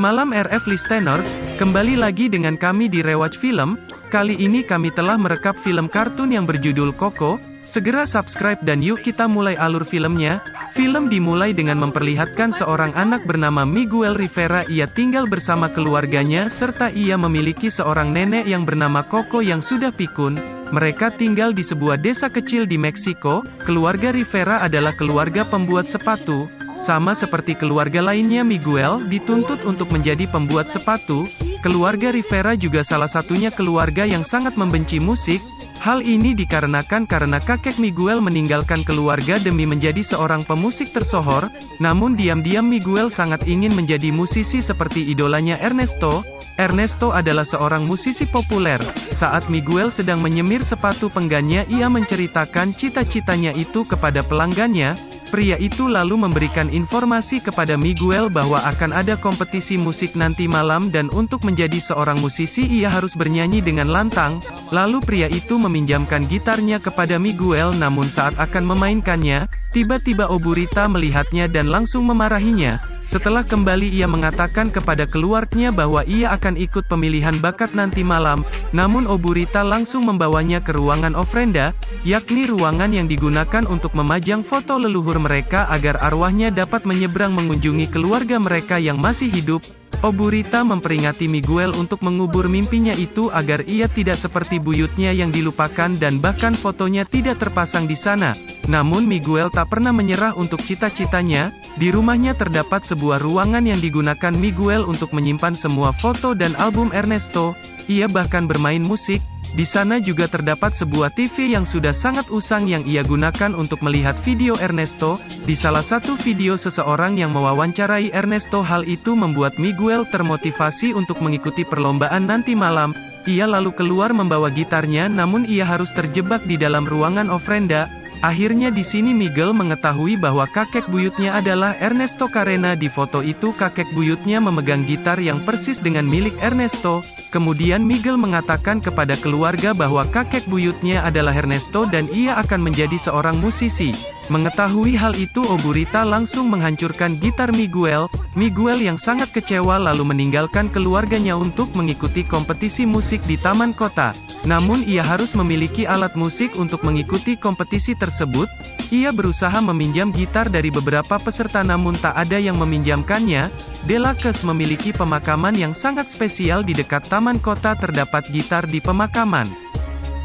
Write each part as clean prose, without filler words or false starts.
Malam RF Listeners, kembali lagi dengan kami di Rewatch Film. Kali ini kami telah merekap film kartun yang berjudul Coco. Segera subscribe dan yuk kita mulai alur filmnya. Film dimulai dengan memperlihatkan seorang anak bernama Miguel Rivera. Ia tinggal bersama keluarganya serta ia memiliki seorang nenek yang bernama Coco yang sudah pikun. Mereka tinggal di sebuah desa kecil di Meksiko. Keluarga Rivera adalah keluarga pembuat sepatu. Sama seperti keluarga lainnya, Miguel dituntut untuk menjadi pembuat sepatu. Keluarga Rivera juga salah satunya keluarga yang sangat membenci musik. Hal ini dikarenakan karena kakek Miguel meninggalkan keluarga demi menjadi seorang pemusik tersohor. Namun diam-diam Miguel sangat ingin menjadi musisi seperti idolanya Ernesto. Ernesto adalah seorang musisi populer. Saat Miguel sedang menyemir sepatu penggannya, ia menceritakan cita-citanya itu kepada pelanggannya. Pria itu lalu memberikan informasi kepada Miguel bahwa akan ada kompetisi musik nanti malam dan untuk menjadi seorang musisi ia harus bernyanyi dengan lantang. Lalu pria itu meminjamkan gitarnya kepada Miguel, namun saat akan memainkannya, tiba-tiba Oburita melihatnya dan langsung memarahinya. Setelah kembali ia mengatakan kepada keluarganya bahwa ia akan ikut pemilihan bakat nanti malam, namun Oburita langsung membawanya ke ruangan ofrenda, yakni ruangan yang digunakan untuk memajang foto leluhur mereka agar arwahnya dapat menyeberang mengunjungi keluarga mereka yang masih hidup. Oburita memperingati Miguel untuk mengubur mimpinya itu agar ia tidak seperti buyutnya yang dilupakan dan bahkan fotonya tidak terpasang di sana. Namun Miguel tak pernah menyerah untuk cita-citanya. Di rumahnya terdapat sebuah ruangan yang digunakan Miguel untuk menyimpan semua foto dan album Ernesto. Ia bahkan bermain musik. Di sana juga terdapat sebuah TV yang sudah sangat usang yang ia gunakan untuk melihat video Ernesto. Di salah satu video seseorang yang mewawancarai Ernesto, hal itu membuat Miguel termotivasi untuk mengikuti perlombaan nanti malam. Ia lalu keluar membawa gitarnya, namun ia harus terjebak di dalam ruangan ofrenda. Akhirnya di sini Miguel mengetahui bahwa kakek buyutnya adalah Ernesto karena di foto itu kakek buyutnya memegang gitar yang persis dengan milik Ernesto. Kemudian Miguel mengatakan kepada keluarga bahwa kakek buyutnya adalah Ernesto dan ia akan menjadi seorang musisi. Mengetahui hal itu Oburita langsung menghancurkan gitar Miguel. Miguel yang sangat kecewa lalu meninggalkan keluarganya untuk mengikuti kompetisi musik di taman kota. Namun ia harus memiliki alat musik untuk mengikuti kompetisi tersebut. Ia berusaha meminjam gitar dari beberapa peserta namun tak ada yang meminjamkannya. Delakes memiliki pemakaman yang sangat spesial di dekat taman kota, terdapat gitar di pemakaman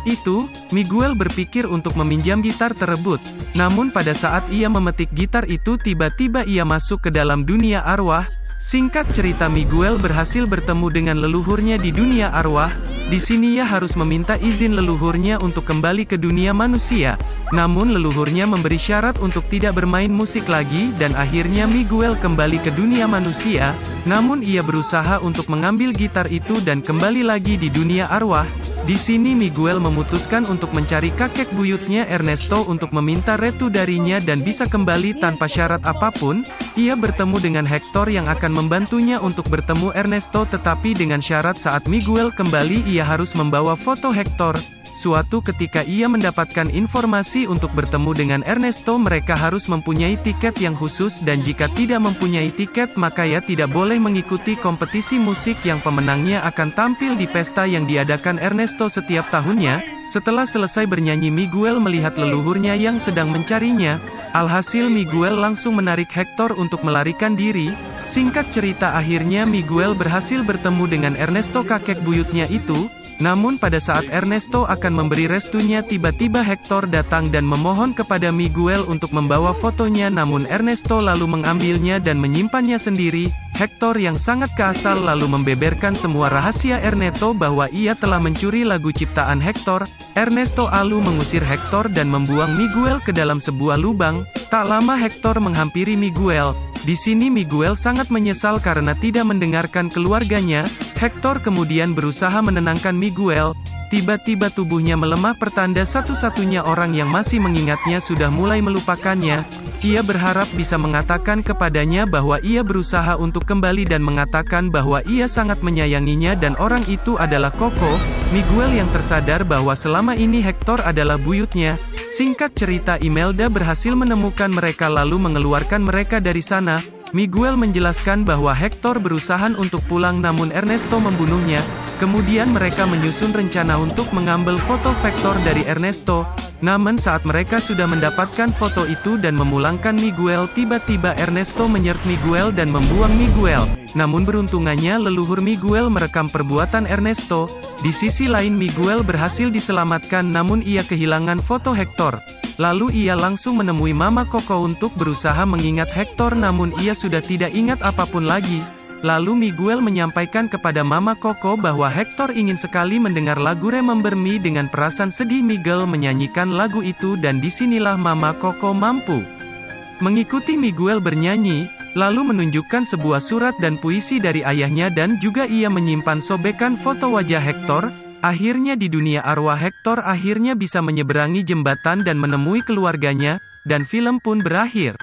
itu. Miguel berpikir untuk meminjam gitar tersebut. Namun pada saat ia memetik gitar itu tiba-tiba ia masuk ke dalam dunia arwah. Singkat cerita, Miguel berhasil bertemu dengan leluhurnya di dunia arwah. Di sini ia harus meminta izin leluhurnya untuk kembali ke dunia manusia. Namun leluhurnya memberi syarat untuk tidak bermain musik lagi dan akhirnya Miguel kembali ke dunia manusia. Namun ia berusaha untuk mengambil gitar itu dan kembali lagi di dunia arwah. Di sini Miguel memutuskan untuk mencari kakek buyutnya Ernesto untuk meminta restu darinya dan bisa kembali tanpa syarat apapun. Ia bertemu dengan Hector yang akan membantunya untuk bertemu Ernesto, tetapi dengan syarat saat Miguel kembali ia harus membawa foto Hector. Suatu ketika ia mendapatkan informasi untuk bertemu dengan Ernesto mereka harus mempunyai tiket yang khusus dan jika tidak mempunyai tiket maka ia tidak boleh mengikuti kompetisi musik yang pemenangnya akan tampil di pesta yang diadakan Ernesto setiap tahunnya. Setelah selesai bernyanyi Miguel melihat leluhurnya yang sedang mencarinya. Alhasil Miguel langsung menarik Hector untuk melarikan diri. Singkat cerita akhirnya Miguel berhasil bertemu dengan Ernesto kakek buyutnya itu. Namun pada saat Ernesto akan memberi restunya tiba-tiba Hector datang dan memohon kepada Miguel untuk membawa fotonya, namun Ernesto lalu mengambilnya dan menyimpannya sendiri. Hector yang sangat kesal lalu membeberkan semua rahasia Ernesto bahwa ia telah mencuri lagu ciptaan Hector. Ernesto lalu mengusir Hector dan membuang Miguel ke dalam sebuah lubang. Tak lama Hector menghampiri Miguel. Di sini Miguel sangat menyesal karena tidak mendengarkan keluarganya. Hector kemudian berusaha menenangkan Miguel. Tiba-tiba tubuhnya melemah, pertanda satu-satunya orang yang masih mengingatnya sudah mulai melupakannya. Ia berharap bisa mengatakan kepadanya bahwa ia berusaha untuk kembali dan mengatakan bahwa ia sangat menyayanginya dan orang itu adalah Coco. Miguel yang tersadar bahwa selama ini Hector adalah buyutnya. Singkat cerita, Imelda berhasil menemukan mereka lalu mengeluarkan mereka dari sana. Miguel menjelaskan bahwa Hector berusaha untuk pulang namun Ernesto membunuhnya. Kemudian mereka menyusun rencana untuk mengambil foto Vector dari Ernesto. Namun saat mereka sudah mendapatkan foto itu dan memulangkan Miguel, tiba-tiba Ernesto menyerang Miguel dan membuang Miguel. Namun beruntungannya leluhur Miguel merekam perbuatan Ernesto. Di sisi lain Miguel berhasil diselamatkan namun ia kehilangan foto Hector. Lalu ia langsung menemui Mama Coco untuk berusaha mengingat Hector namun ia sudah tidak ingat apapun lagi. Lalu Miguel menyampaikan kepada Mama Coco bahwa Hector ingin sekali mendengar lagu Remember Me. Dengan perasaan sedih Miguel menyanyikan lagu itu dan disinilah Mama Coco mampu mengikuti Miguel bernyanyi, lalu menunjukkan sebuah surat dan puisi dari ayahnya dan juga ia menyimpan sobekan foto wajah Hector. Akhirnya di dunia arwah Hector akhirnya bisa menyeberangi jembatan dan menemui keluarganya, dan film pun berakhir.